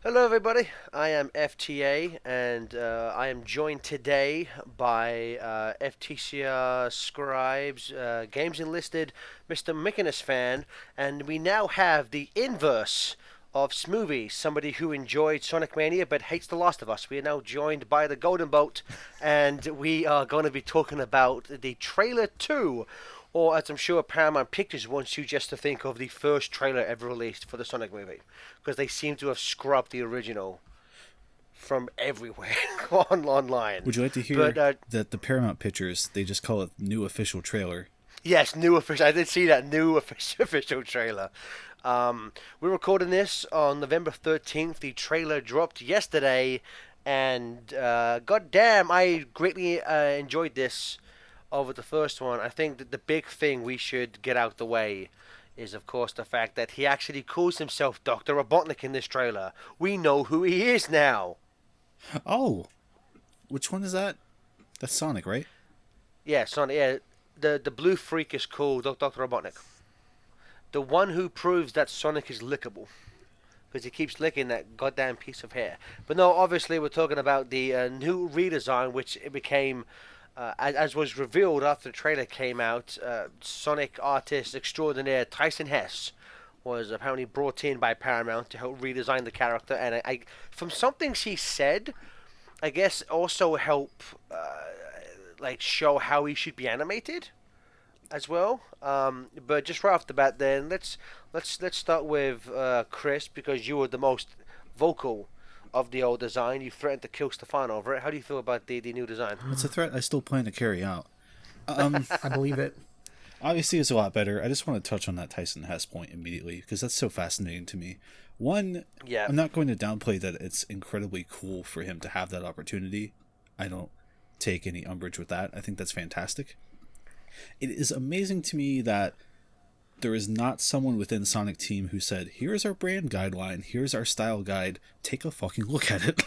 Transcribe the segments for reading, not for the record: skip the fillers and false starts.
Hello, everybody. I am FTA, and I am joined today by FTCR Scribes, Games Enlisted, Mr. Mickiness fan, and we now have the inverse of Smoothie, somebody who enjoyed Sonic Mania but hates The Last of Us. We are now joined by the Golden Boat, and we are going to be talking about the trailer 2, or as I'm sure Paramount Pictures wants you just to think of the first trailer ever released for the Sonic movie, because they seem to have scrubbed the original from everywhere online. Would you like to But hear that the Paramount Pictures, they just call it new official trailer? yes, new official. I did see that new official trailer. We're recording this on November 13th. The trailer dropped yesterday, and goddamn, I greatly enjoyed this over the first one. I think that the big thing we should get out the way is, of course, the fact that he actually calls himself Dr. Robotnik in this trailer. We know who he is now. Oh, which one is that? That's Sonic, right? Yeah, Sonic. Yeah, the blue freak is called Dr. Robotnik. The one who proves that Sonic is lickable. Because he keeps licking that goddamn piece of hair. But no, obviously we're talking about the new redesign, which it became, as was revealed after the trailer came out, Sonic artist extraordinaire Tyson Hess was apparently brought in by Paramount to help redesign the character. And from some things he said, I guess also help like show how he should be animated as well. But just right off the bat, then let's start with Chris, because you were the most vocal of the old design. You threatened to kill Stefan over it. How do you feel about the new design? It's a threat I still plan to carry out. Um, I believe it. Obviously, it's a lot better. I just want to touch on that Tyson Hess point immediately because that's so fascinating to me. One, Yeah, I'm not going to downplay that it's incredibly cool for him to have that opportunity. I don't take any umbrage with that. I think that's fantastic. It is amazing to me that there is not someone within Sonic Team who said, here's our brand guideline, here's our style guide, take a fucking look at it.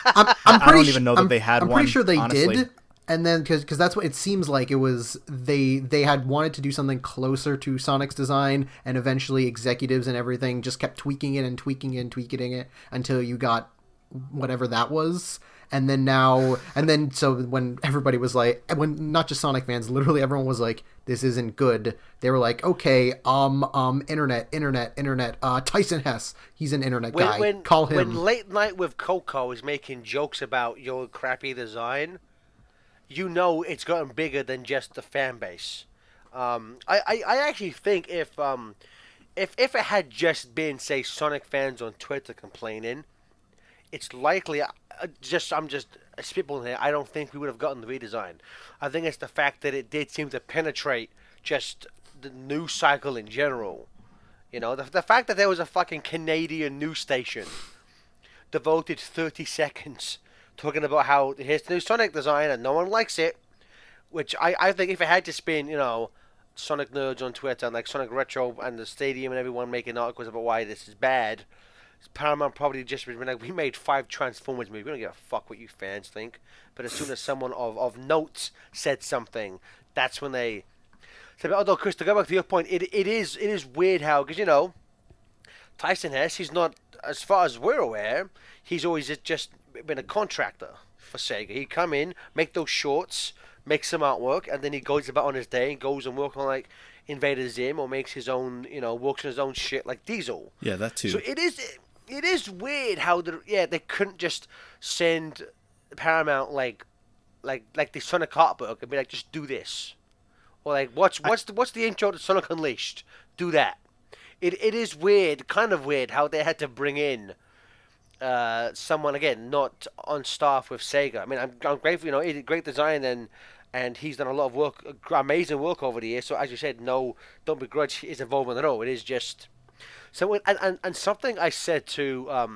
I'm I pretty don't even know that they had I'm one. pretty sure they honestly. did. And then because that's what it seems like, it was they had wanted to do something closer to Sonic's design, and eventually executives and everything just kept tweaking it and tweaking it and tweaking it until you got whatever that was. And then so when everybody was like, when not just Sonic fans, literally everyone was like, this isn't good, they were like, okay, internet, Tyson Hess, he's an internet guy, call him. when Late Night with Coco is making jokes about your crappy design, you know it's gotten bigger than just the fan base. I actually think if it had just been, say, Sonic fans on Twitter complaining, it's likely. I'm just spitballing here. I don't think we would have gotten the redesign. I think it's the fact that it did seem to penetrate just the news cycle in general. You know, the fact that there was a fucking Canadian news station devoted 30 seconds talking about how here's the new Sonic design and no one likes it. Which I think if it had just been, Sonic nerds on Twitter and like Sonic Retro and the Stadium and everyone making articles about why this is bad, Paramount probably just been like, we made 5 Transformers movies. We don't give a fuck what you fans think. But as soon as someone of note said something, that's when they said, although, Chris, to go back to your point, it is weird how, because, Tyson Hess, he's not, as far as we're aware, he's always just been a contractor for Sega. He'd come in, make those shorts, make some artwork, and then he goes about on his day and goes and works on, like, Invader Zim, or makes his own, works on his own shit like Diesel. Yeah, that too. So it is weird how they couldn't just send Paramount like the Sonic art book and be like, just do this, or like what's the intro to Sonic Unleashed? Do that. It is weird, kind of weird how they had to bring in someone again not on staff with Sega. I mean, I'm grateful, he did great design and he's done a lot of work, amazing work over the years. So as you said, no, don't begrudge his involvement at all. It is just so, and something I said to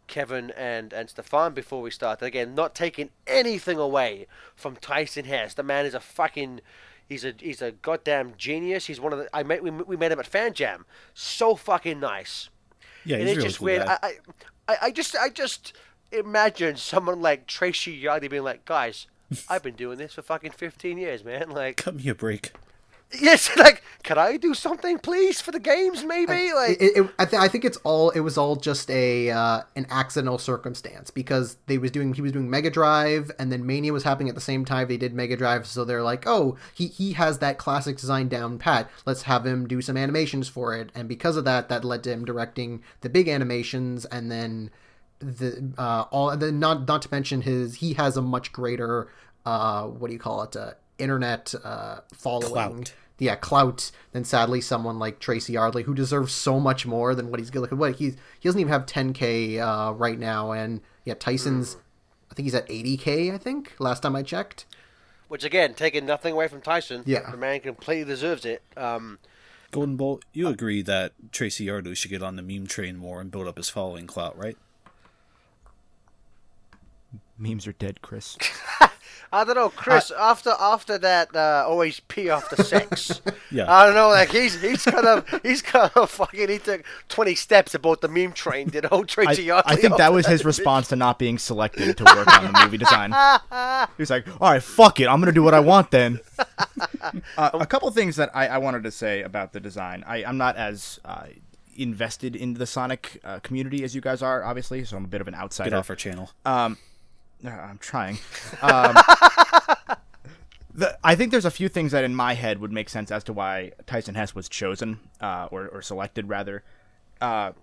Kevin and Stefan before we started, again, not taking anything away from Tyson Hess. The man is a fucking, he's a goddamn genius. He's one of the, we met him at Fan Jam. So fucking nice. Yeah, And he's it's really just cool weird. guy. I just imagine someone like Tracy Yardy being like, guys, I've been doing this for fucking 15 years, man. Like, Cut me a break. Yes, like, can I do something, please, for the games, maybe? Like, I think it was all just a an accidental circumstance because he was doing Mega Drive and then Mania was happening at the same time they did Mega Drive, so they're like, oh, he has that classic design down pat. Let's have him do some animations for it, and because of that, that led to him directing the big animations, and then not to mention he has a much greater what do you call it, internet following. Clout. Yeah, clout than sadly someone like Tracy Yardley, who deserves so much more than what he's getting. What he doesn't even have 10K right now, and yeah, Tyson's I think he's at 80K. I think last time I checked. which again, taking nothing away from Tyson. Yeah. The man completely deserves it. Golden Bolt, you agree that Tracy Yardley should get on the meme train more and build up his following clout, right? Memes are dead, Chris. I don't know, Chris. After that, always pee after sex. Yeah. I don't know. Like he's kind of fucking. He took 20 steps about the meme train. Did old Tracy Yardley? I think that was his response to not being selected to work on the movie design. He was like, all right, fuck it. I'm going to do what I want then. A couple things that I wanted to say about the design. I'm not as invested in the Sonic community as you guys are, obviously, so I'm a bit of an outsider. Get off our channel. I'm trying. I think there's a few things that in my head would make sense as to why Tyson Hesse was chosen, or selected, rather. Part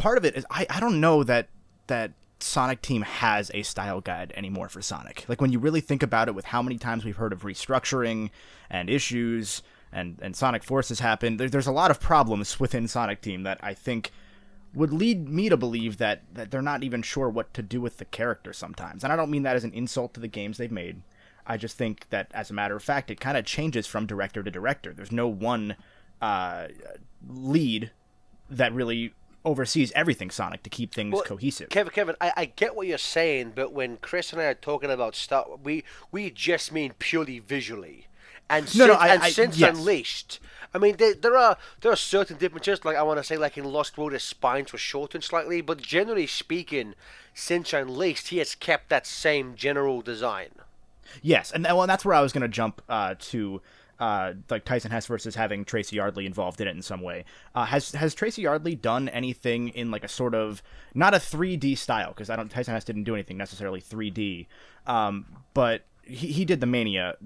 of it is I don't know that Sonic Team has a style guide anymore for Sonic. Like, when you really think about it, with how many times we've heard of restructuring and issues and Sonic Forces happen, there's a lot of problems within Sonic Team that I think would lead me to believe that they're not even sure what to do with the character sometimes. And I don't mean that as an insult to the games they've made. I just think that, as a matter of fact, it kind of changes from director to director. There's no one lead that really oversees everything Sonic to keep things cohesive. Kevin, I get what you're saying, but when Chris and I are talking about stuff, we just mean purely visually. And since yes. Unleashed, I mean, there are certain differences. Like, I want to say, like in Lost World, his spines were shortened slightly, but generally speaking, since Unleashed, he has kept that same general design. Yes, and that's where I was going to jump to, like Tyson Hesse versus having Tracy Yardley involved in it in some way. Has Tracy Yardley done anything in like a sort of, not a 3D style, because Tyson Hesse didn't do anything necessarily 3D, but he did the Mania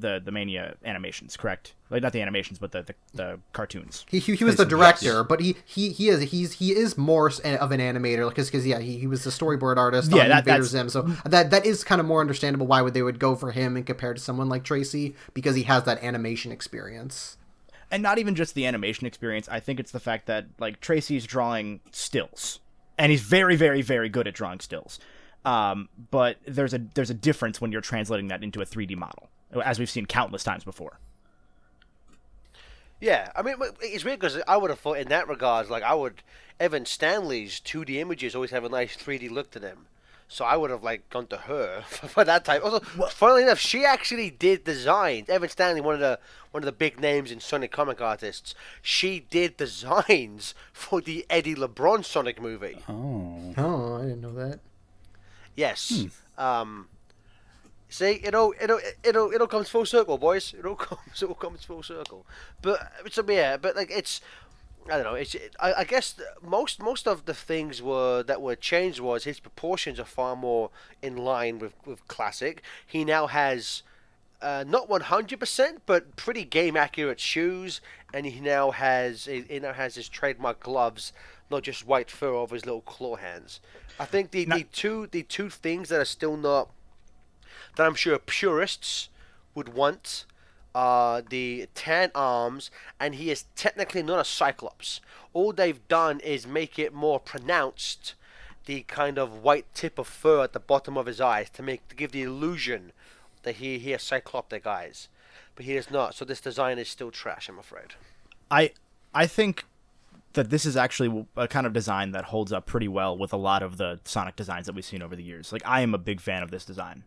animations, correct? Like, not the animations, but the cartoons. He was the director, but he is more of an animator, because he was the storyboard artist on Invader Zim, so that is kind of more understandable why they would go for him and compared to someone like Tracy, because he has that animation experience. And not even just the animation experience. I think it's the fact that, like, Tracy's drawing stills, and he's very, very, very good at drawing stills. But there's a difference when you're translating that into a 3D model, as we've seen countless times before. Yeah, I mean, it's weird because I would have thought in that regards, like, Evan Stanley's 2D images always have a nice 3D look to them. So I would have, like, gone to her for that type. Also, funnily enough, she actually did designs. Evan Stanley, one of the big names in Sonic comic artists, she did designs for the Eddie LeBron Sonic movie. Oh, I didn't know that. Yes. See, it'll comes full circle, boys. It all comes full circle. But like, it's, I don't know. I guess most of the things that were changed was his proportions are far more in line with classic. He now has not 100%, but pretty game accurate shoes, and he now has his trademark gloves, not just white fur over his little claw hands. I think the two things that are still not, that I'm sure purists would want, the tan arms, and he is technically not a Cyclops. All they've done is make it more pronounced, the kind of white tip of fur at the bottom of his eyes to give the illusion that he has cycloptic eyes, but he does not. So this design is still trash, I'm afraid. I think that this is actually a kind of design that holds up pretty well with a lot of the Sonic designs that we've seen over the years. Like, I am a big fan of this design.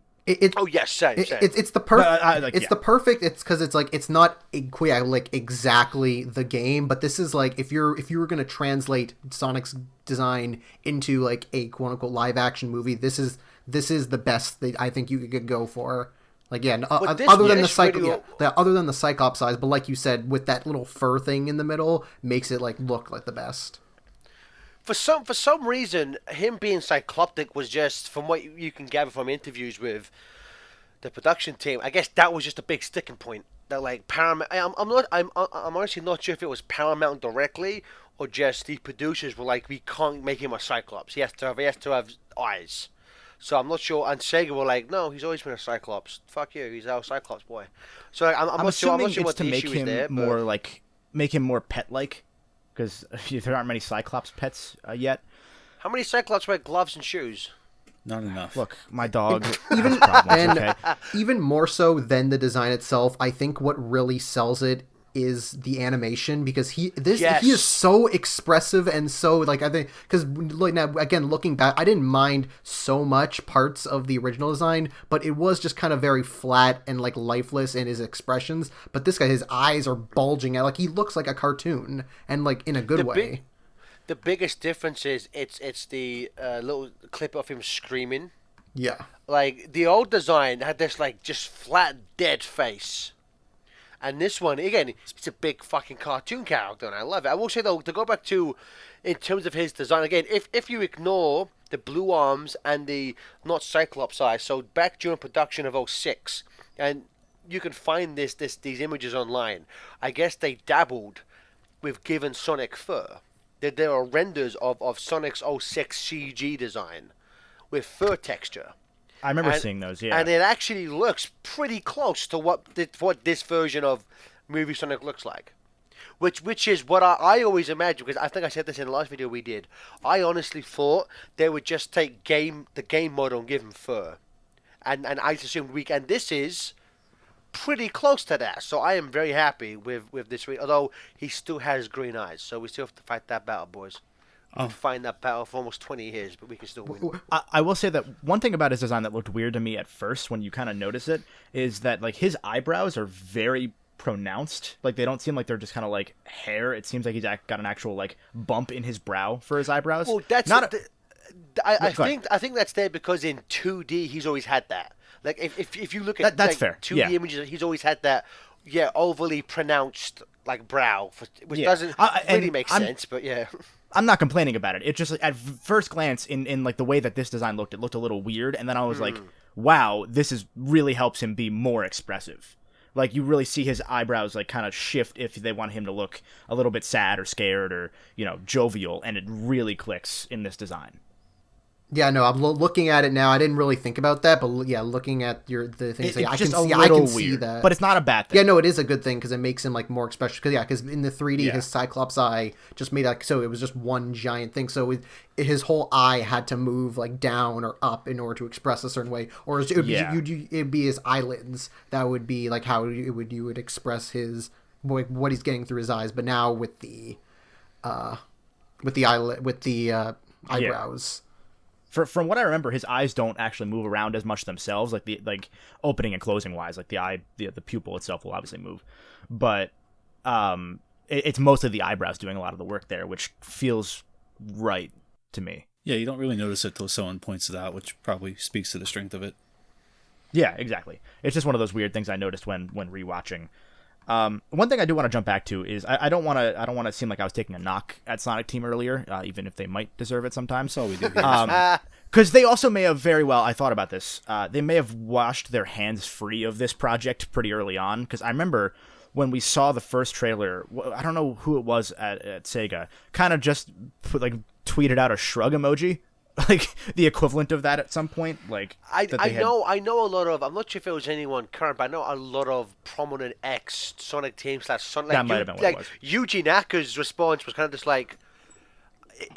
Oh yes, same. It's the perfect. It's the perfect. It's because it's like, it's not like exactly the game, but this is like, if you were gonna translate Sonic's design into like a quote unquote live action movie, this is the best that I think you could go for. Like yeah, But this- other than the this video- other than the Cyclops eyes, but like you said, with that little fur thing in the middle, makes it like look like the best. For some reason, him being cycloptic was just, from what you can gather from interviews with the production team, I guess that was just a big sticking point. That like Paramount, I'm honestly not sure if it was Paramount directly or just the producers were like, we can't make him a Cyclops. He has to have eyes. So I'm not sure. And Sega were like, no, he's always been a Cyclops. Fuck you, he's our Cyclops boy. So I'm not sure. I'm assuming not sure it's what to the make issue is him there. more But like make him more pet-like, because there aren't many Cyclops pets yet. how many Cyclops wear gloves and shoes? Not enough. Look, my dog Even has problems. and Okay, even more so than the design itself, I think what really sells it is the animation, because he Yes. is so expressive and so like, I think because like now again looking back, I didn't mind so much parts of the original design, but it was just kind of very flat and like lifeless in his expressions. But this guy, his eyes are bulging out, like he looks like a cartoon, and like in a good way. The biggest difference is it's the little clip of him screaming. Yeah. Like the old design had this like just flat dead face, and this one again, it's a big fucking cartoon character, and I love it. I will say though, to go back to in terms of his design again, if you ignore the blue arms and the not Cyclops eyes, so back during production of 06, and you can find these images online. I guess they dabbled with giving Sonic fur. There are renders of Sonic's 06 CG design with fur texture. I remember And- seeing those. Yeah, And it actually looks pretty close to what this version of movie Sonic looks like. Which is what I always imagined, because I think I said this in the last video we did. I honestly thought they would just take the game model and give him fur. And I just assumed and this is pretty close to that. So I am very happy with this. Although he still has green eyes, so we still have to fight that battle, boys. We've been fighting that battle for almost 20 years, but we can still win. I will say that one thing about his design that looked weird to me at first when you kind of notice it is that like his eyebrows are very pronounced. Like they don't seem like they're just kind of like hair. It seems like he's got an actual like bump in his brow for his eyebrows. Well, that's not. I Go ahead. think that's there because in 2D he's always had that. Like if you look at That's like, fair, 2D yeah. images, he's always had that overly pronounced like brow, which Yeah. doesn't And really make I'm- sense. But yeah, I'm not complaining about it. It just like, at first glance in like the way that this design looked, it looked a little weird, and then I was like, wow, this is really helps him be more expressive. Like you really see his eyebrows like kind of shift if they want him to look a little bit sad or scared or jovial, and it really clicks in this design. Yeah, no, I'm looking at it now. I didn't really think about that, but yeah, looking at the things, It's I just can see, a I little can see weird, that. but it's not a bad thing. Yeah, no, it is a good thing because it makes him like more expressive. Because in the 3D, Yeah. his Cyclops eye just made like so it was just one giant thing. So his whole eye had to move like down or up in order to express a certain way, or it would Yeah. it'd be his eyelids. That would be like how you would express his what he's getting through his eyes. But now with the eyebrows. From what I remember, his eyes don't actually move around as much themselves, like the opening and closing wise. Like the eye, the pupil itself will obviously move, but it's mostly the eyebrows doing a lot of the work there, which feels right to me. Yeah, you don't really notice it till someone points it out, which probably speaks to the strength of it. Yeah, exactly. It's just one of those weird things I noticed when rewatching. One thing I do want to jump back to is I don't want to seem like I was taking a knock at Sonic Team earlier, even if they might deserve it sometimes. That's all we do here. Because they also may have very well, I thought about this, they may have washed their hands free of this project pretty early on. Because I remember when we saw the first trailer, I don't know who it was at Sega, kind of just tweeted out a shrug emoji. Like the equivalent of that at some point, like I know a lot of. I'm not sure if it was anyone current, but I know a lot of prominent ex Sonic Team / Sonic. That might have been what it was. Yuji Naka's response was kind of just like,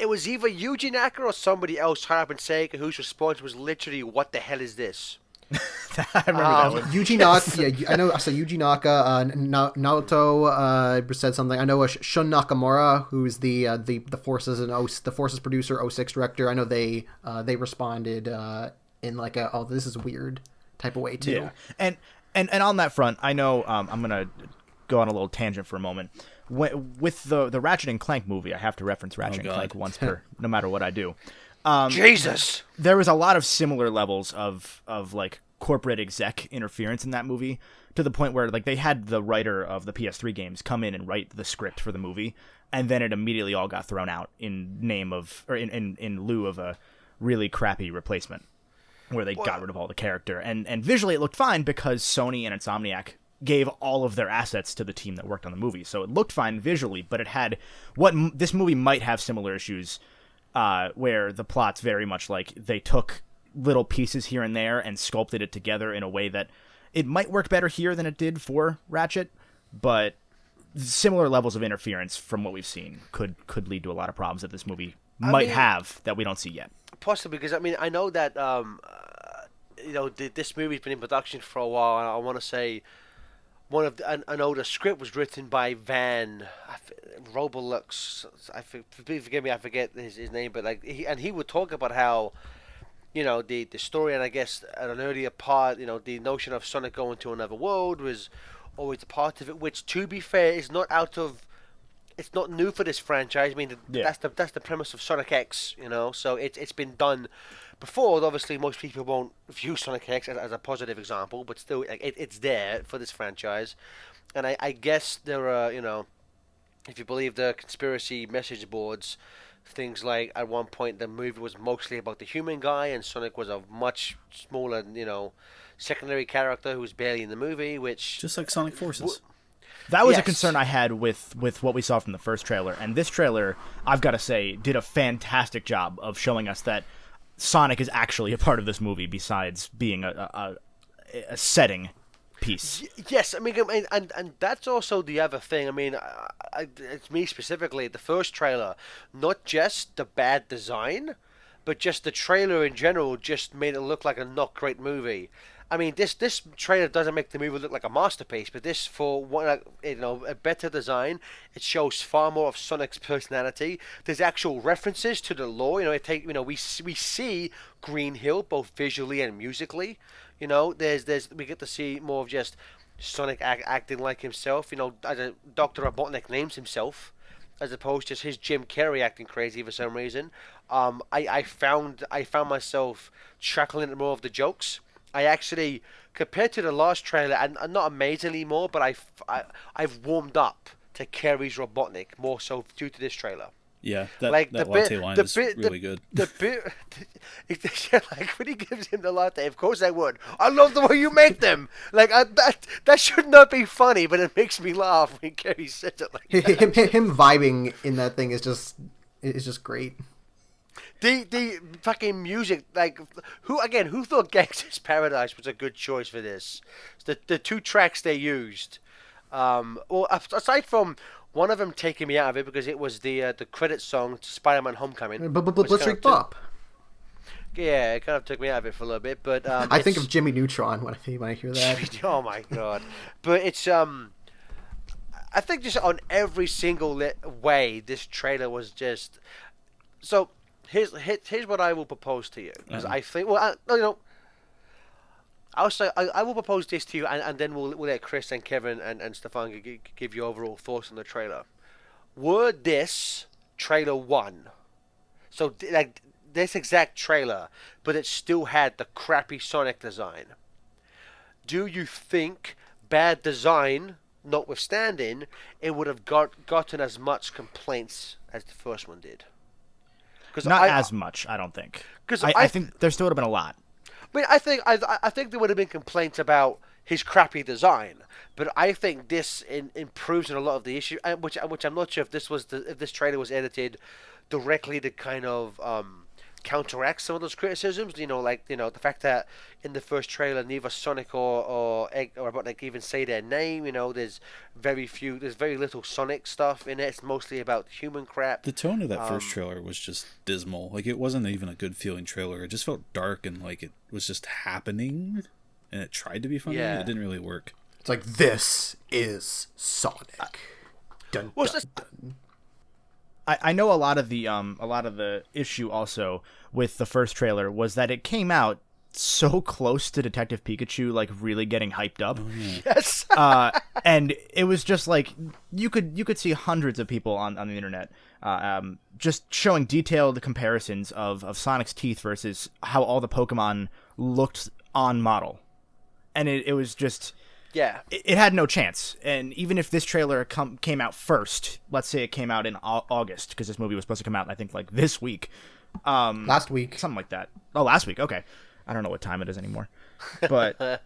it was either Yuji Naka or somebody else high up in Sega whose response was literally, "What the hell is this?" I remember that one. Yuji Naka, yeah, I know. So Yuji Naka, Naoto said something. I know Shun Nakamura, who's the Forces and the Forces producer, 06 director. I know they responded in like a this is weird type of way too. Yeah, and on that front, I know I'm gonna go on a little tangent for a moment. With the Ratchet and Clank movie, I have to reference Ratchet and Clank once per, no matter what I do. Jesus. There was a lot of similar levels of like corporate exec interference in that movie, to the point where like they had the writer of the PS3 games come in and write the script for the movie, and then it immediately all got thrown out in lieu of a really crappy replacement where they got rid of all the character. And visually it looked fine because Sony and Insomniac gave all of their assets to the team that worked on the movie. So it looked fine visually, but it had this movie might have similar issues where the plot's very much like they took little pieces here and there and sculpted it together in a way that it might work better here than it did for Ratchet, but similar levels of interference from what we've seen could lead to a lot of problems that this movie might have that we don't see yet. Possibly, because I mean, I know that this movie's been in production for a while, and I want to say I know the script was written by Van Robelux. Forgive me, I forget his name, but like he would talk about how, the story, and I guess at an earlier part, the notion of Sonic going to another world was always a part of it, which, to be fair, is not it's not new for this franchise. I mean, that's the premise of Sonic X, so it's been done before. Obviously, most people won't view Sonic X as a positive example, but still, it's there for this franchise. And I guess there are, if you believe the conspiracy message boards, things like at one point the movie was mostly about the human guy, and Sonic was a much smaller, secondary character who was barely in the movie, which... Just like Sonic Forces. That was a concern I had with what we saw from the first trailer, and this trailer, I've got to say, did a fantastic job of showing us that Sonic is actually a part of this movie besides being a setting piece. Yes, I mean, and that's also the other thing. I mean, it's me specifically, the first trailer, not just the bad design, but just the trailer in general just made it look like a not great movie. I mean, this trailer doesn't make the movie look like a masterpiece, but this, for one, a better design, it shows far more of Sonic's personality. There's actual references to the lore. We see Green Hill both visually and musically. We get to see more of just Sonic acting like himself. As Dr. Robotnik names himself, as opposed to just his Jim Carrey acting crazy for some reason. I found myself chuckling at more of the jokes. I actually, compared to the last trailer, and not amazingly more, but I've warmed up to Carrey's Robotnik more so due to this trailer. Yeah, that latte line is really good. The bit, like when he gives him the latte, of course I would. I love the way you make them. Like that should not be funny, but it makes me laugh when Carrey says it like that. Him vibing in that thing is just great. The fucking music, like who thought Gangsta's Paradise was a good choice for this? The two tracks they used, aside from one of them taking me out of it because it was the credit song to Spider-Man: Homecoming. Blitzkrieg Bop. Yeah, it kind of took me out of it for a little bit, but I think of Jimmy Neutron when I hear that. Oh my god! But it's I think just on every single way, this trailer was just so. Here's what I will propose to you, because I think I'll say I will propose this to you, and then we'll let Chris and Kevin and Stefan give you overall thoughts on the trailer. Were this trailer 1, so like this exact trailer, but it still had the crappy Sonic design, do you think, bad design notwithstanding, it would have gotten as much complaints as the first one did? Not as much, I don't think. Because I think there still would have been a lot. I mean, I think there would have been complaints about his crappy design, but I think this improves on a lot of the issues. Which I'm not sure if this trailer was edited directly to kind of counteract some of those criticisms. The fact that in the first trailer neither Sonic or Robotnik even say their name. There's very little Sonic stuff in it. It's mostly about human crap. The tone of that first trailer was just dismal. Like, it wasn't even a good feeling trailer. It just felt dark and like it was just happening, and it tried to be funny. Yeah. It didn't really work. It's like, this is Sonic. Dun, dun, dun. I know a lot of the issue also with the first trailer was that it came out so close to Detective Pikachu, like really getting hyped up. Yes. And it was just like you could see hundreds of people on the internet just showing detailed comparisons of Sonic's teeth versus how all the Pokemon looked on model. and it was just Yeah. it had no chance. And even if this trailer came out first, let's say it came out in August, because this movie was supposed to come out, I think, like this week, Last week. something like that. Oh, last week. Okay, I don't know what time it is anymore, but.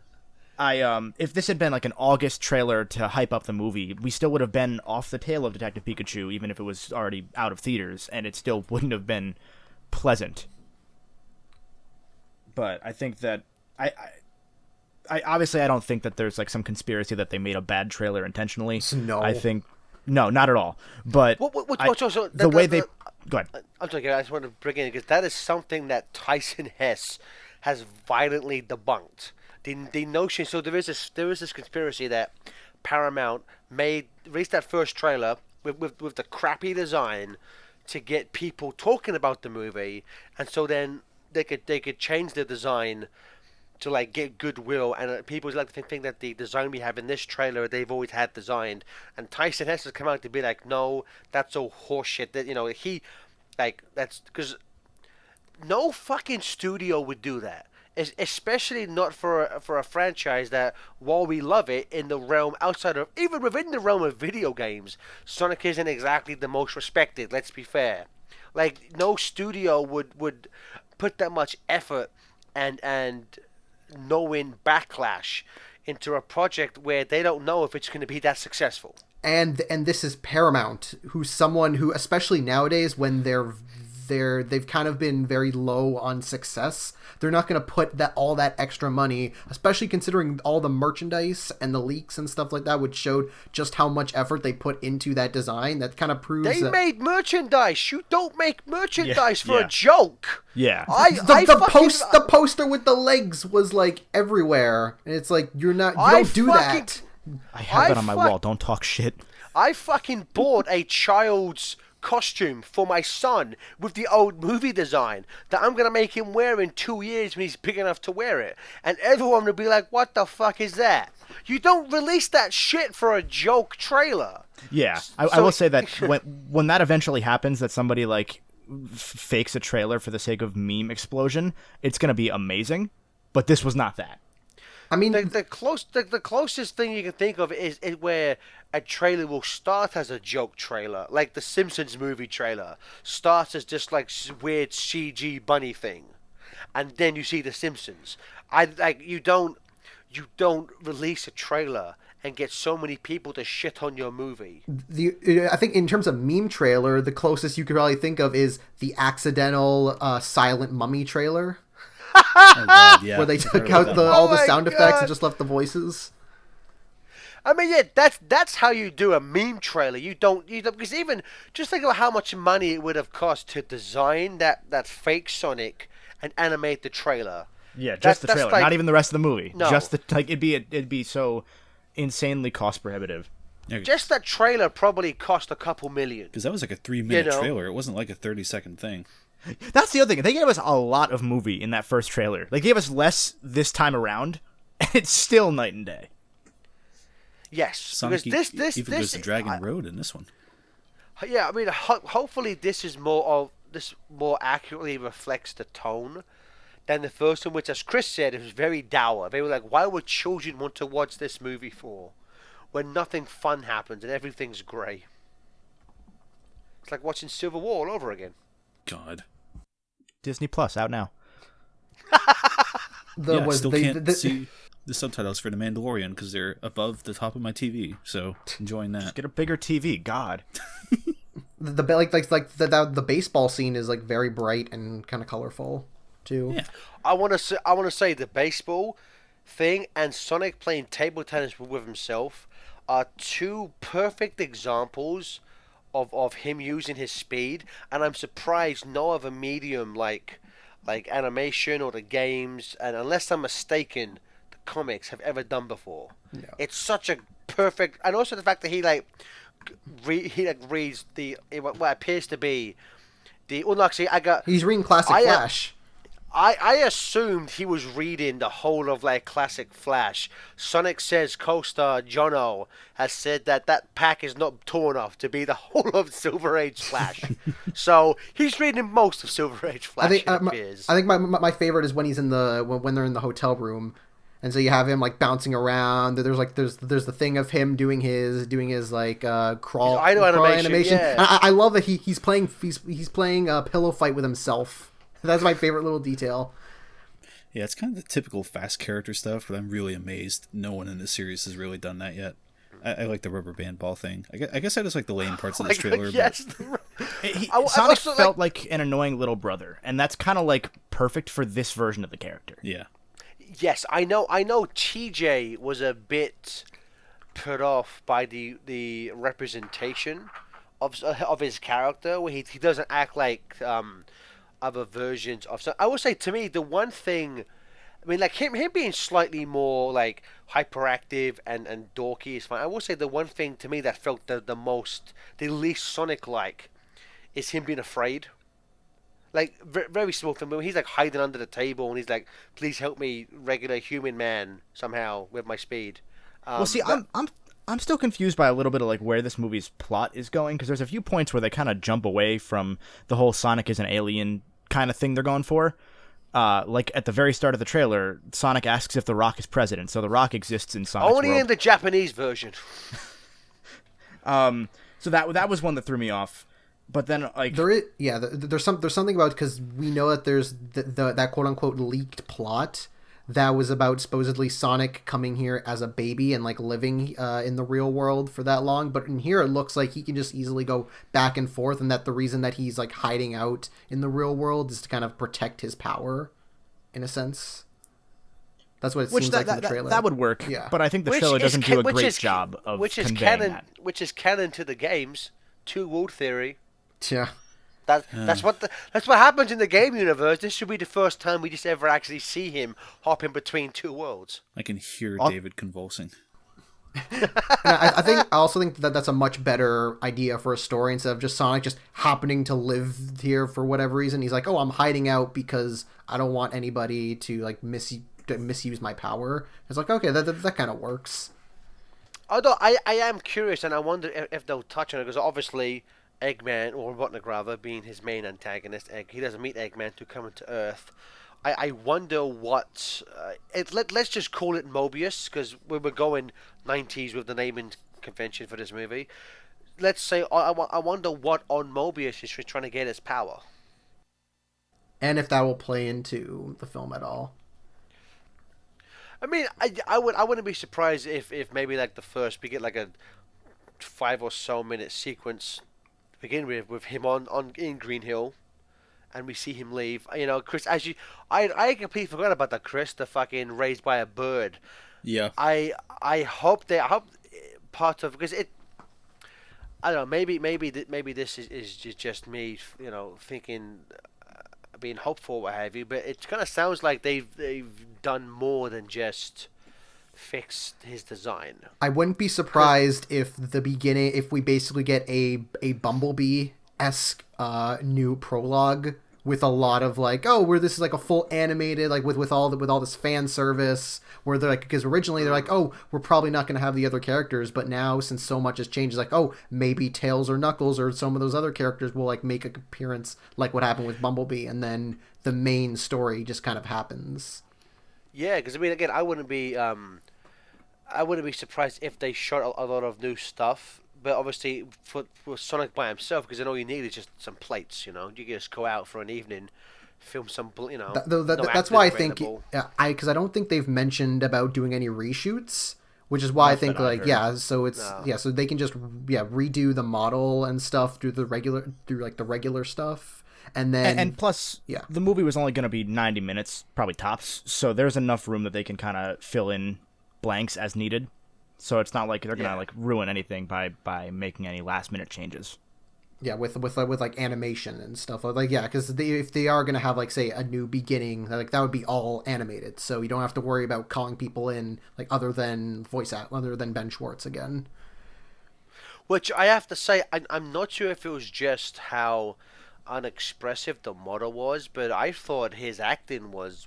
If this had been like an August trailer to hype up the movie, we still would have been off the tail of Detective Pikachu, even if it was already out of theaters, and it still wouldn't have been pleasant. But I think that I obviously I don't think that there's like some conspiracy that they made a bad trailer intentionally. No. I think no, not at all. But the way they go ahead. I'm sorry, I just want to bring in because that is something that Tyson Hess has violently debunked. The notion, so there is this conspiracy that Paramount released that first trailer with the crappy design to get people talking about the movie, and so then they could change the design to like get goodwill, and people like to think that the design we have in this trailer they've always had designed, and Tyson Hess has come out to be like, no, that's all horseshit. That that's because no fucking studio would do that. Especially not for a franchise that, while we love it in the realm outside of, even within the realm of video games, Sonic isn't exactly the most respected, let's be fair. Like, no studio would put that much effort and knowing backlash into a project where they don't know if it's going to be that successful. And this is Paramount, who's someone who, especially nowadays when they've kind of been very low on success, they're not going to put all that extra money, especially considering all the merchandise and the leaks and stuff like that, which showed just how much effort they put into that design. That kind of proves they made merchandise. You don't make merchandise for yeah. a joke. Yeah. The poster with the legs was like everywhere, and it's like you don't do that. I have that on my wall. Don't talk shit. I fucking bought a child's costume for my son with the old movie design that I'm gonna make him wear in 2 years when he's big enough to wear it, and everyone will be like, what the fuck is that? You don't release that shit for a joke trailer. Yeah, I will say that when that eventually happens, that somebody like fakes a trailer for the sake of meme explosion, it's gonna be amazing, but this was not that. I mean, the closest thing you can think of is where a trailer will start as a joke trailer, like the Simpsons movie trailer starts as just like weird CG bunny thing, and then you see the Simpsons. You don't release a trailer and get so many people to shit on your movie. I think in terms of meme trailer, the closest you could probably think of is the accidental Silent Mummy trailer. Oh, God, yeah. Where they took out all the sound effects and just left the voices. I mean, yeah, that's how you do a meme trailer. You don't because even just think about how much money it would have cost to design that fake Sonic and animate the trailer. Yeah, just the trailer, not even the rest of the movie. No. Just it'd be so insanely cost prohibitive. Just that trailer probably cost a couple million. Because that was like a 3-minute trailer. It wasn't like a 30-second thing. That's the other thing. They gave us a lot of movie in that first trailer. They gave us less this time around, and it's still night and day. Yes, Sonic because this even goes to Dragon Road in this one. Yeah, I mean, hopefully this more accurately reflects the tone than the first one, which, as Chris said, it was very dour. They were like, why would children want to watch this movie for when nothing fun happens and everything's grey? It's like watching Civil War all over again. God. Disney Plus out now. I still can't see the subtitles for The Mandalorian because they're above the top of my TV. So enjoying that. Just get a bigger TV. God. The baseball scene is like very bright and kind of colorful too. Yeah. I want to say the baseball thing and Sonic playing table tennis with himself are two perfect examples of him using his speed, and I'm surprised no other medium like animation or the games, and unless I'm mistaken, the comics have ever done before. No. It's such a perfect, and also the fact that he reads what appears to be the. Well, no, actually, he's reading Classic Flash. I assumed he was reading the whole of like Classic Flash. Sonic Says co-star Jono has said that pack is not torn off to be the whole of Silver Age Flash. So he's reading most of Silver Age Flash. I think my favorite is when he's when they're in the hotel room, And so you have him like bouncing around. There's the thing of him doing his like crawl, His idle crawl animation, yeah. And I love that he's playing a pillow fight with himself. That's my favorite little detail. Yeah, it's kind of the typical fast character stuff, but I'm really amazed no one in this series has really done that yet. I like the rubber band ball thing. I guess I just like the lame parts of this trailer. Yes. Sonic felt like an annoying little brother, and that's kind of like perfect for this version of the character. But yeah. Yes, I know. TJ was a bit put off by the representation of his character, where he doesn't act like other versions of. So I would say to me the one thing, I mean, like him being slightly more like hyperactive and dorky is fine. I will say the one thing to me that felt the least Sonic like is him being afraid. Like very small thing, but when he's like hiding under the table and he's like, "Please help me, regular human man, somehow with my speed." Well, see, I'm still confused by a little bit of like where this movie's plot is going, because there's a few points where they kind of jump away from the whole Sonic is an alien kind of thing they're going for. Like at the very start of the trailer, Sonic asks if the Rock is president, so the Rock exists in Sonic's Only world. in the Japanese version. So that was one that threw me off. But then, like, there's something about, because we know that there's that quote unquote leaked plot that was about supposedly Sonic coming here as a baby and like living in the real world for that long. But in here, it looks like he can just easily go back and forth, and that the reason that he's like hiding out in the real world is to kind of protect his power, in a sense. That's what it seems like in the trailer. That would work. Yeah. But I think the trailer doesn't do a great job of conveying that. Which is canon to the games. Two World Theory. Yeah. That's what happens in the game universe. This should be the first time we just ever actually see him hopping between two worlds. I can hear David convulsing. I also think that that's a much better idea for a story, instead of just Sonic just happening to live here for whatever reason. He's like, "Oh, I'm hiding out because I don't want anybody to like misuse my power." It's like, okay, that kind of works. Although I am curious, and I wonder if they'll touch on it, because obviously Eggman, or Robotnik rather, being his main antagonist, he doesn't meet Eggman to come into Earth. I wonder what... let's just call it Mobius, because we were going 90s with the naming convention for this movie. Let's say, I wonder what on Mobius is trying to get his power. And if that will play into the film at all. I mean, I wouldn't be surprised if maybe like the first, we get like a 5 or so minute sequence begin with him in Green Hill, and we see him leave. You know, Chris, I completely forgot about that, Chris, the fucking raised by a bird. Yeah. I hope part of, because it, I don't know, maybe this is just me, you know, thinking, being hopeful, what have you, but it kind of sounds like they've done more than just fix his design. I wouldn't be surprised if we basically get a Bumblebee-esque new prologue with a lot of like, oh, where this is like a full animated, like with all this fan service, where they're like, because originally they're like, oh, we're probably not going to have the other characters, but now since so much has changed, it's like, oh, maybe Tails or Knuckles or some of those other characters will like make an appearance, like what happened with Bumblebee, and then the main story just kind of happens. Yeah, because I mean, again, I wouldn't be surprised if they shot a lot of new stuff. But obviously, for Sonic by himself, because then all you need is just some plates. You know, you can just go out for an evening, film some. You know, that's why I think because I don't think they've mentioned about doing any reshoots, which is why I think like so it's so they can just redo the model and stuff through the regular stuff. And then, and plus, the movie was only going to be 90 minutes, probably tops. So there's enough room that they can kind of fill in blanks as needed. So it's not like they're going to like ruin anything by making any last minute changes. Yeah, with like animation and stuff like because if they are going to have like say a new beginning, like that would be all animated. So you don't have to worry about calling people in like other than Ben Schwartz again. Which I have to say, I'm not sure if it was just how unexpressive the model was, but I thought his acting was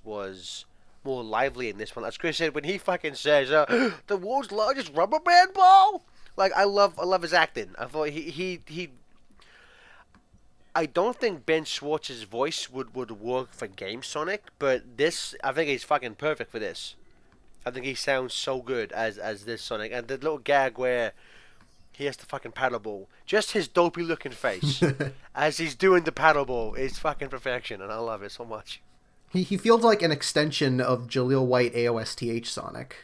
more lively in this one. As Chris said, when he fucking says the world's largest rubber band ball, like I love his acting. I thought he I don't think Ben Schwartz's voice would work for Game Sonic, but this, I think he's fucking perfect for this. I think he sounds so good as this Sonic, and the little gag where he has the fucking paddleball. Just his dopey looking face as he's doing the paddleball is fucking perfection, and I love it so much. He feels like an extension of Jaleel White AOSTH Sonic.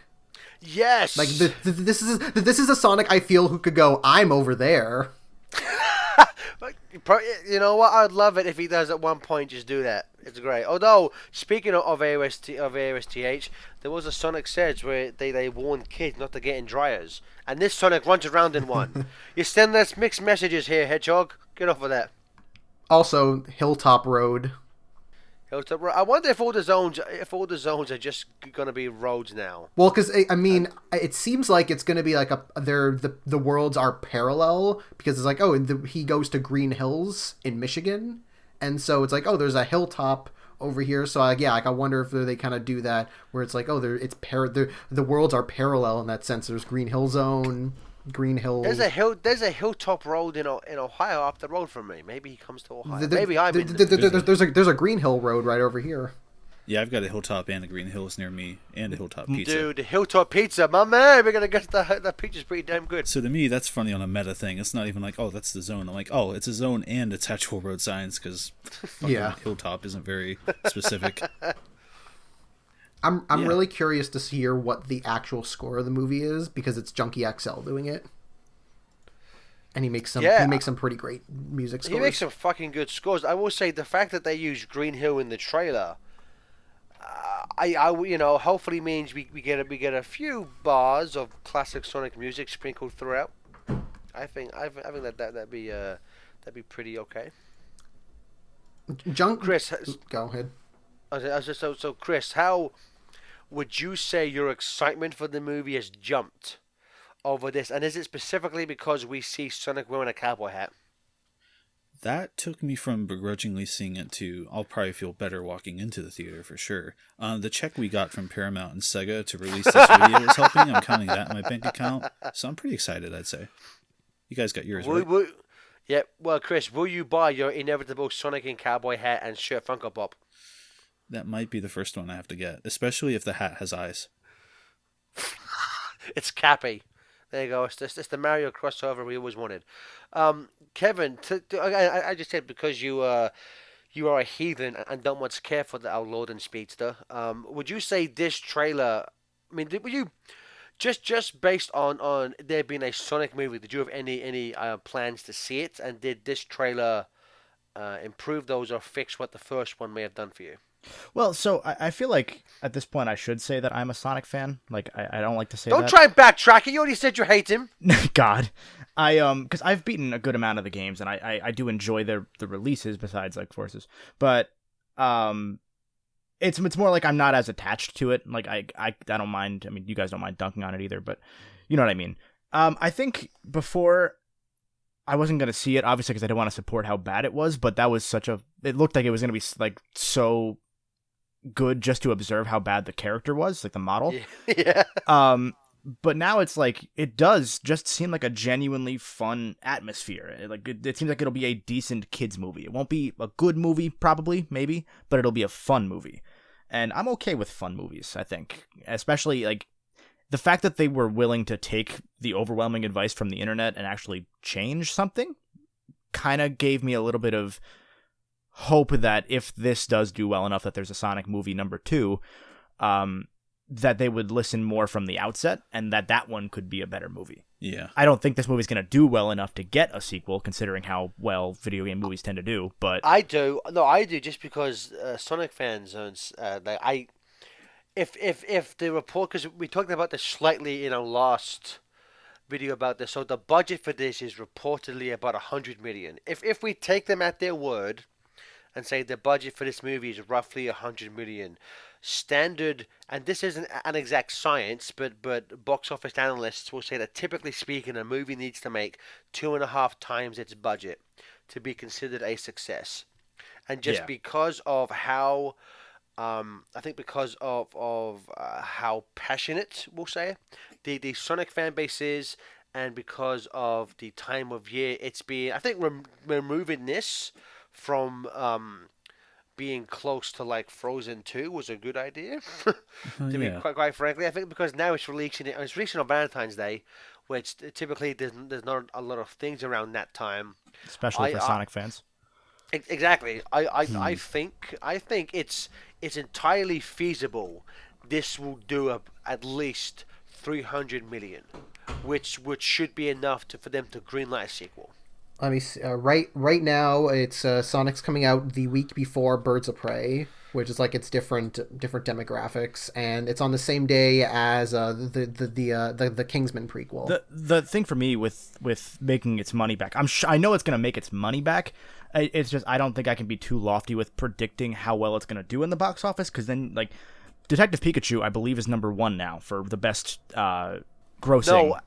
Yes. Like this is a Sonic I feel who could go, I'm over there. You know what? I'd love it if he does at one point just do that. It's great. Although, speaking of AOSTH, there was a Sonic Surge where they warned kids not to get in dryers. And this Sonic runs around in one. You send us mixed messages here, Hedgehog. Get off of that. Also, Hilltop Road. I wonder if all the zones are just gonna be roads now. Well, because I mean, it seems like it's gonna be like the worlds are parallel because it's like he goes to Green Hills in Michigan, and so it's like there's a hilltop over here. So I wonder if they kind of do that where it's like the worlds are parallel in that sense. There's Green Hill Zone. Green Hill. There's a hilltop road in Ohio up the road from me. Maybe he comes to Ohio. Maybe I'm in there's a Green Hill Road right over here. Yeah, I've got a Hilltop and a Green Hills near me, and a Hilltop Pizza. Dude, the Hilltop Pizza, my man. We're gonna get the pizza's pretty damn good. So to me, that's funny on a meta thing. It's not even like, that's the zone. I'm like, it's a zone and it's actual road signs because Hilltop isn't very specific. I'm really curious to hear what the actual score of the movie is because it's Junkie XL doing it, and he makes some pretty great music scores. He makes some fucking good scores. I will say the fact that they use Green Hill in the trailer, hopefully means we get a few bars of classic Sonic music sprinkled throughout. I think that'd be pretty okay. Chris, go ahead. So Chris, how would you say your excitement for the movie has jumped over this? And is it specifically because we see Sonic wearing a cowboy hat? That took me from begrudgingly seeing it to I'll probably feel better walking into the theater for sure. The check we got from Paramount and Sega to release this video is helping. I'm counting that in my bank account. So I'm pretty excited, I'd say. You guys got yours, right? Yeah, well, Chris, will you buy your inevitable Sonic and cowboy hat and shirt Funko Pop? That might be the first one I have to get, especially if the hat has eyes. It's Cappy. There you go. It's the Mario crossover we always wanted. Kevin, I just said because you are a heathen and don't much care for our Lord and Speedster. Would you say this trailer? I mean, were you just based on there being a Sonic movie? Did you have any plans to see it? And did this trailer improve those or fix what the first one may have done for you? Well, so I feel like at this point I should say that I'm a Sonic fan. Like I don't like to say Don't that. try and backtrack it. You already said you hate him. God, because I've beaten a good amount of the games and I do enjoy the releases besides like Forces, but it's more like I'm not as attached to it. Like I don't mind. I mean, you guys don't mind dunking on it either, but you know what I mean. I think before I wasn't going to see it, obviously, because I didn't want to support how bad it was, but that was it looked like it was going to be like so good just to observe how bad the character was, like the model. Yeah. But now it's like, it does just seem like a genuinely fun atmosphere. It seems like it'll be a decent kids movie. It won't be a good movie, probably, maybe, but it'll be a fun movie. And I'm okay with fun movies, I think. Especially, like, the fact that they were willing to take the overwhelming advice from the internet and actually change something kind of gave me a little bit of hope that if this does do well enough that there's a Sonic movie number 2, that they would listen more from the outset and that one could be a better movie. Yeah. I don't think this movie's going to do well enough to get a sequel, considering how well video game movies tend to do, but... I do, just because Sonic fans, if the report, because we talked about this slightly in our last video about this, so the budget for this is reportedly about 100 million. If we take them at their word and say the budget for this movie is roughly 100 million, standard, and this isn't an exact science, but box office analysts will say that typically speaking, a movie needs to make 2.5 times its budget to be considered a success. And just because of how, I think because of how passionate, we'll say, the Sonic fan base is, and because of the time of year it's been, I think removing this from being close to like Frozen 2 was a good idea. To be yeah. quite frankly, I think because now it's releasing on Valentine's Day, which typically there's not a lot of things around that time. especially I- for I- Sonic fans. Exactly. I think it's entirely feasible. This will do at least 300 million, which should be enough for them to greenlight a sequel. Let me see. Right now, it's Sonic's coming out the week before Birds of Prey, which is like it's different demographics, and it's on the same day as the Kingsman prequel. The thing for me with making its money back, I know it's going to make its money back. It's just I don't think I can be too lofty with predicting how well it's going to do in the box office, because then like Detective Pikachu, I believe, is number 1 now for the best grossing. No,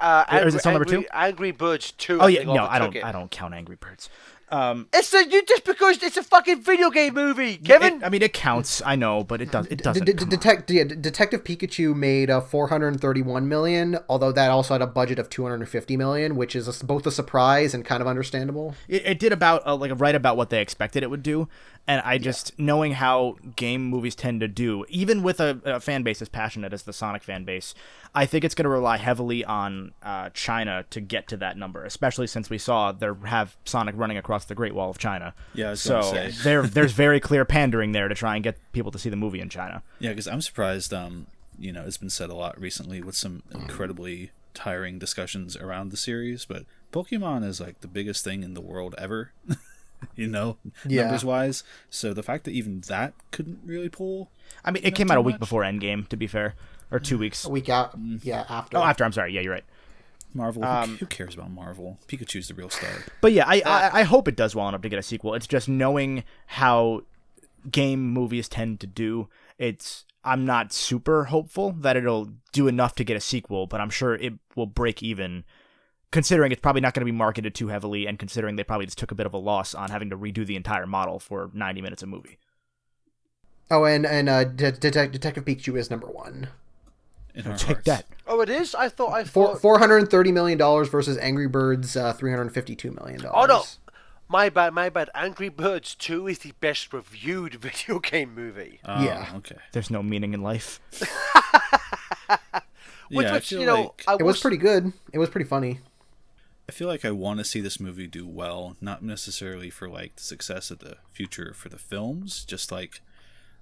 Or is it still number 2? Angry Birds 2. Oh I yeah, think, no, overtook it. I don't count Angry Birds. Just because it's a fucking video game movie, Kevin. It counts. I know, but it doesn't. come on. Detective Pikachu made 431 million, although that also had a budget of 250 million, which is both a surprise and kind of understandable. It did about right about what they expected it would do, and I just knowing how game movies tend to do, even with a fan base as passionate as the Sonic fan base, I think it's going to rely heavily on China to get to that number, especially since we saw have Sonic running across the Great Wall of China. Yeah, I was so gonna say. there's very clear pandering there to try and get people to see the movie in China. Yeah, because I'm surprised. It's been said a lot recently with some incredibly tiring discussions around the series, but Pokemon is like the biggest thing in the world ever. Numbers wise. So the fact that even that couldn't really pull. I mean, it came out a week before Endgame, to be fair, or 2 weeks. A week out, after. Oh, after. I'm sorry. Yeah, you're right. Marvel. Who cares about Marvel? Pikachu's the real star. But yeah, I hope it does well enough to get a sequel. It's just knowing how game movies tend to do. I'm not super hopeful that it'll do enough to get a sequel, but I'm sure it will break even, considering it's probably not going to be marketed too heavily, and considering they probably just took a bit of a loss on having to redo the entire model for 90 minutes of movie. Oh, and Detective Pikachu is number 1. In our Take hearts. that. Oh, it is. I thought. $430 million versus Angry Birds $352 million. Oh no, my bad. Angry Birds 2 is the best reviewed video game movie. Yeah. Okay. There's no meaning in life. Which I feel you know, like I It was pretty good. It was pretty funny. I feel like I want to see this movie do well, not necessarily for like the success of the future for the films, just like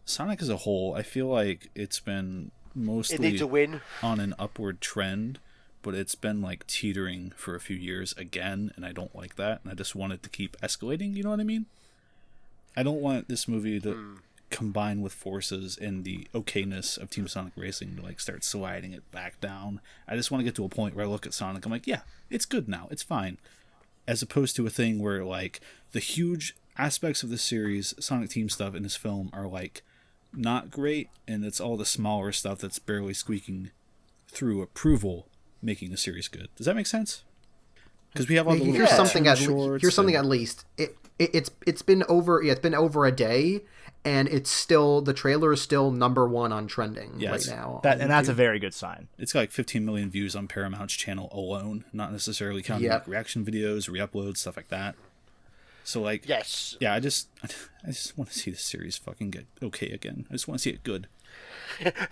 Sonic as a whole. I feel like it's been It mostly needs a win. on an upward trend, but it's been like teetering for a few years again, and I don't like that, and I just want it to keep escalating. You know what I mean? I don't want this movie to combine with forces and the okayness of Team Sonic Racing to like start sliding it back down. I just want to get to a point where I look at Sonic, I'm like, yeah, it's good now, it's fine. As opposed to a thing where like the huge aspects of the series, Sonic Team stuff in this film are like not great, and it's all the smaller stuff that's barely squeaking through approval making the series good. Does that make sense? Because we have all the little Here's something cartoon at shorts here's something and- at least. It's been over a day, and it's still the trailer is still number 1 on trending Yes. right now. And that's a very good sign. It's got like 15 million views on Paramount's channel alone, not necessarily counting Yep. like reaction videos, re-uploads, stuff like that. So like, Yes. yeah, I just want to see the series fucking get okay again. I just want to see it good.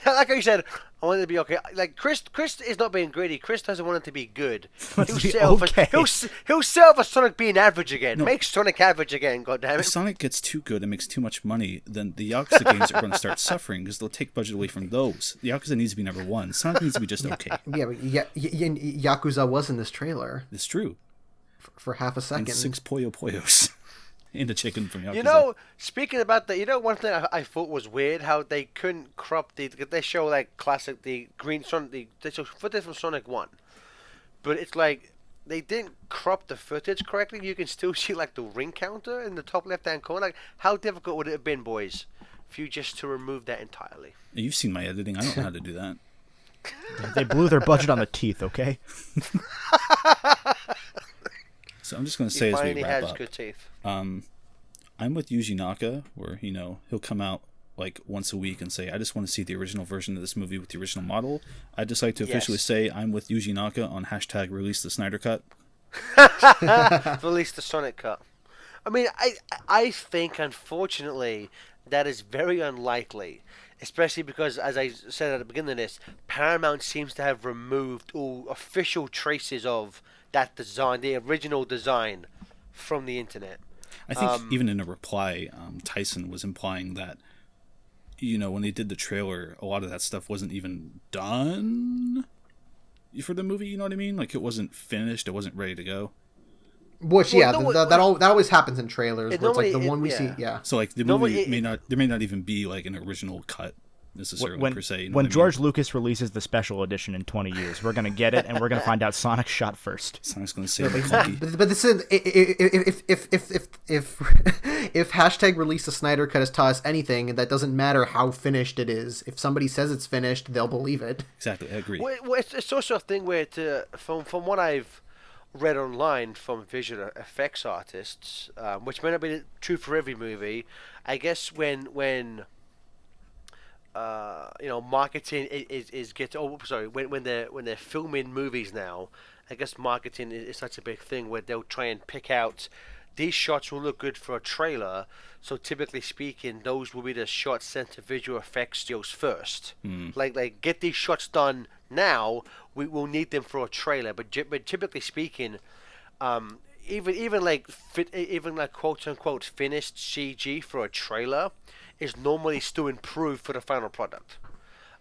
Like I said, I want it to be okay. Like Chris is not being greedy. Chris doesn't want it to be good. Wants to be settle for- okay. he'll settle for Sonic being average again. Make Sonic average again. God damn If it. Sonic gets too good and makes too much money, then the Yakuza games are going to start suffering because they'll take budget away from those. The Yakuza needs to be number 1. Sonic needs to be just okay. Yeah, but Yakuza was in this trailer It's true. for half a second. And 6 Puyo Puyos. And a chicken from Yakuza. You know, speaking about that, one thing I thought was weird how they couldn't crop they show like classic the green Sonic they show footage from Sonic 1, but it's like they didn't crop the footage correctly. You can still see like the ring counter in the top left hand corner. Like, how difficult would it have been, boys, for you just to remove that entirely? You've seen my editing. I don't know how to do that. They blew their budget on the teeth, okay? So I'm just going to He say as we finally wrap has up. good teeth. I'm with Yuji Naka, where he'll come out like once a week and say, "I just want to see the original version of this movie with the original model." I'd just like to officially Yes. say I'm with Yuji Naka on #release the Snyder Cut. Release the Sonic cut. I mean, I think unfortunately that is very unlikely, especially because, as I said at the beginning of this, Paramount seems to have removed all official traces of that design, the original design, from the internet. I think even in a reply, Tyson was implying that, when they did the trailer, a lot of that stuff wasn't even done for the movie. You know what I mean? Like, it wasn't finished. It wasn't ready to go. Which, Well, yeah, no, that always happens in trailers. It Where it's like the normally- one we yeah. see, yeah. So, like, the movie there may not even be, like, an original cut necessarily, per se. You know when what I mean? George Lucas releases the special edition in 20 years, we're gonna get it, and we're gonna find out Sonic shot first. Sonic's going to say clunky. But this is if hashtag release the Snyder Cut has taught us anything, that doesn't matter how finished it is. If somebody says it's finished, they'll believe it. Exactly, I agree. Well, it's also a thing where, from what I've read online from visual effects artists, which may not be true for every movie, I guess when marketing is gets when they're filming movies now, I guess marketing is such a big thing where they'll try and pick out these shots will look good for a trailer. So typically speaking, those will be the shots sent to visual effects studios first. Like get these shots done now. We will need them for a trailer. But typically speaking, even like quote unquote finished CG for a trailer is normally still improved for the final product.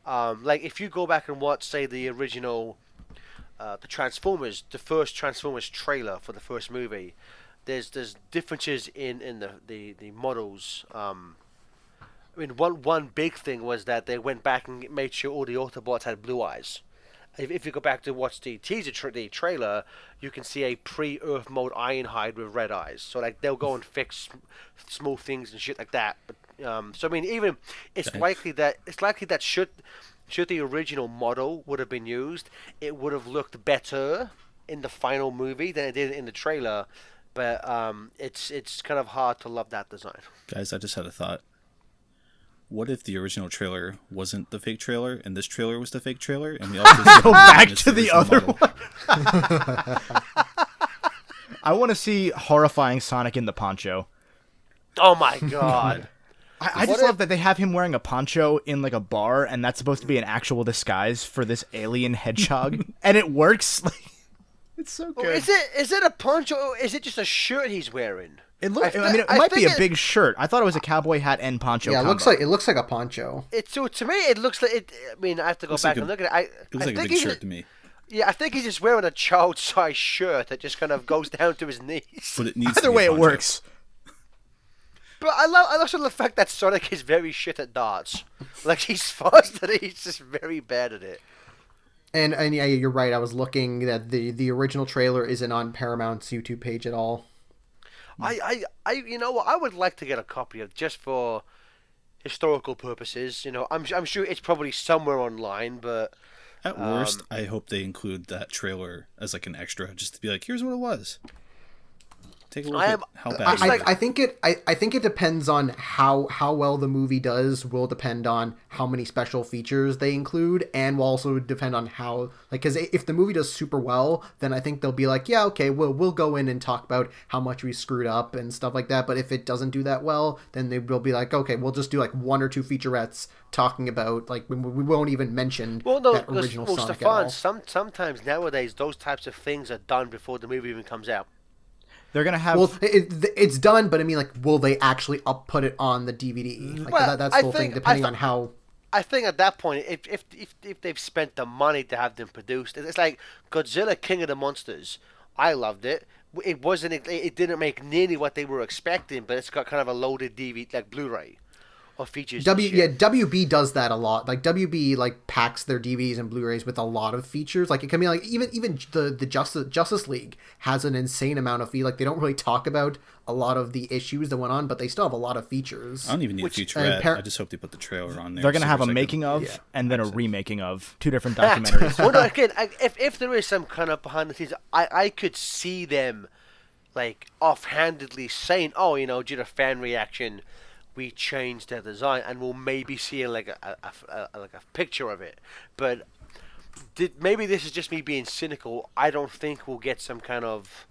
Like if you go back and watch, say, the original, the first Transformers trailer for the first movie, there's differences in the models. I mean, one big thing was that they went back and made sure all the Autobots had blue eyes. If you go back to watch the teaser, the trailer, you can see a pre-Earth mode Ironhide with red eyes. So like they'll go and fix small things and shit like that. But so I mean, even it's likely that should the original model would have been used, it would have looked better in the final movie than it did in the trailer. But it's kind of hard to love that design. Guys, I just had a thought. What if the original trailer wasn't the fake trailer, and this trailer was the fake trailer, and we all just Go back to the original other model? one. I want to see horrifying Sonic in the poncho. Oh my god! I just love that they have him wearing a poncho in like a bar, and that's supposed to be an actual disguise for this alien hedgehog, and it works. It's so good. Is it a poncho or is it just a shirt he's wearing? It might be a big shirt. I thought it was a cowboy hat and poncho. Yeah, combo. it looks like a poncho. To me it looks like it. I mean, I have to go back and look at it. It looks like a big shirt to me. Yeah, I think he's just wearing a child-sized shirt that just kind of goes down to his knees. But it needs Either to be way, a it poncho. works. But I also love the fact that Sonic is very shit at darts. Like he's fast, and he's just very bad at it. And yeah, you're right. I was looking that the original trailer isn't on Paramount's YouTube page at all. You know what? I would like to get a copy of just for historical purposes. You know, I'm sure it's probably somewhere online, but At worst, I hope they include that trailer as like an extra, just to be like, here's what it was. Take a look at how bad. I think it depends on how well the movie does. Will depend on how many special features they include, and will also depend on how, like, because if the movie does super well, then I think they'll be like, yeah, okay, we'll go in and talk about how much we screwed up and stuff like that. But if it doesn't do that well, then they will be like, okay, we'll just do like one or two featurettes talking about, like, we won't even mention that original Sonic at all. Sometimes nowadays those types of things are done before the movie even comes out. They're gonna have. Well, it's done, but I mean, like, will they actually put it on the DVD? Like, Well, that's the whole thing, depending on how. I think at that point, if they've spent the money to have them produced, it's like Godzilla King of the Monsters. I loved it. It wasn't. It didn't make nearly what they were expecting, but it's got kind of a loaded DVD, like Blu-ray, or features. WB does that a lot. Like WB like packs their DVDs and Blu-rays with a lot of features. Like it can be like even the Justice League has an insane amount of Like they don't really talk about a lot of the issues that went on, but they still have a lot of features. I don't even need a featurette. I just hope they put the trailer on there. They're gonna have a making of and then a remaking of, two different documentaries. Well, no, again, if there is some kind of behind the scenes, I could see them like offhandedly saying, "Oh, you know, due to fan reaction, we changed their design," and we'll maybe see like a picture of it. But maybe this is just me being cynical. I don't think we'll get some kind of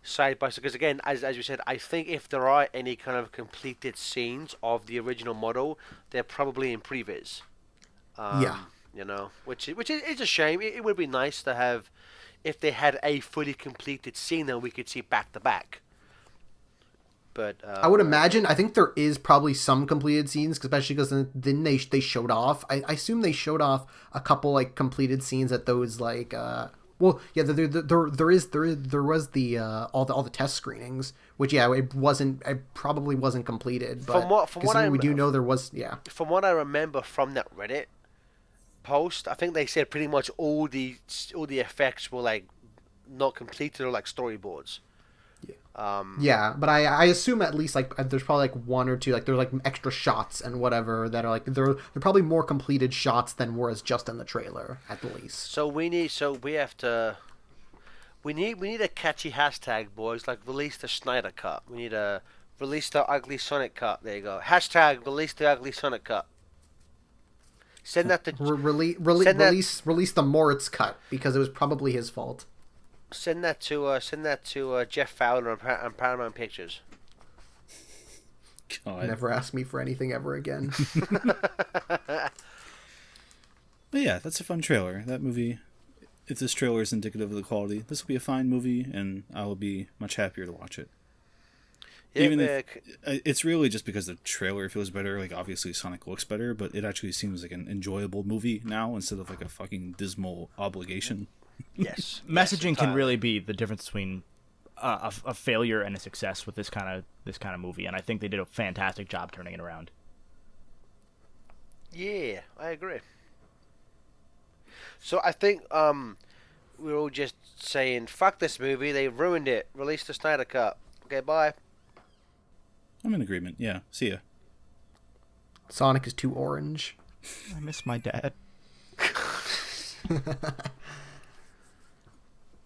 side by side. Because again, as you said, I think if there are any kind of completed scenes of the original model, they're probably in previs. Yeah. You know, which is it's a shame. It would be nice to have if they had a fully completed scene that we could see back to back. But I would imagine. I think there is probably some completed scenes, especially because then they showed off. I assume they showed off a couple like completed scenes at those like. Well, yeah, there was the all the test screenings, which it probably wasn't completed. But from what we do know there was, yeah. From what I remember from that Reddit post, I think they said pretty much all the effects were like not completed or like storyboards. Yeah, but I assume at least like there's probably like one or two like there's like extra shots and whatever that are like they're probably more completed shots than was just in the trailer at least. So we need a catchy hashtag, boys. Like release the Snyder cut. We need a release the ugly Sonic cut. There you go. Hashtag release the ugly Sonic cut. Send that to Release the Moritz cut because it was probably his fault. Send that to Jeff Fowler on Paramount Pictures. God. Never ask me for anything ever again. But yeah, that's a fun trailer. That movie, if this trailer is indicative of the quality, this will be a fine movie, and I will be much happier to watch it. Yeah, Even if it's really just because the trailer feels better. Like obviously Sonic looks better, but it actually seems like an enjoyable movie now instead of like a fucking dismal obligation. yes, Messaging yes, can really be the difference between a failure and a success with this kind of movie, and I think they did a fantastic job turning it around. Yeah, I agree. So I think we're all just saying fuck this movie. They ruined it. Release the Snyder cut. Okay, bye. I'm in agreement. Yeah, see ya. Sonic is too orange. I miss my dad.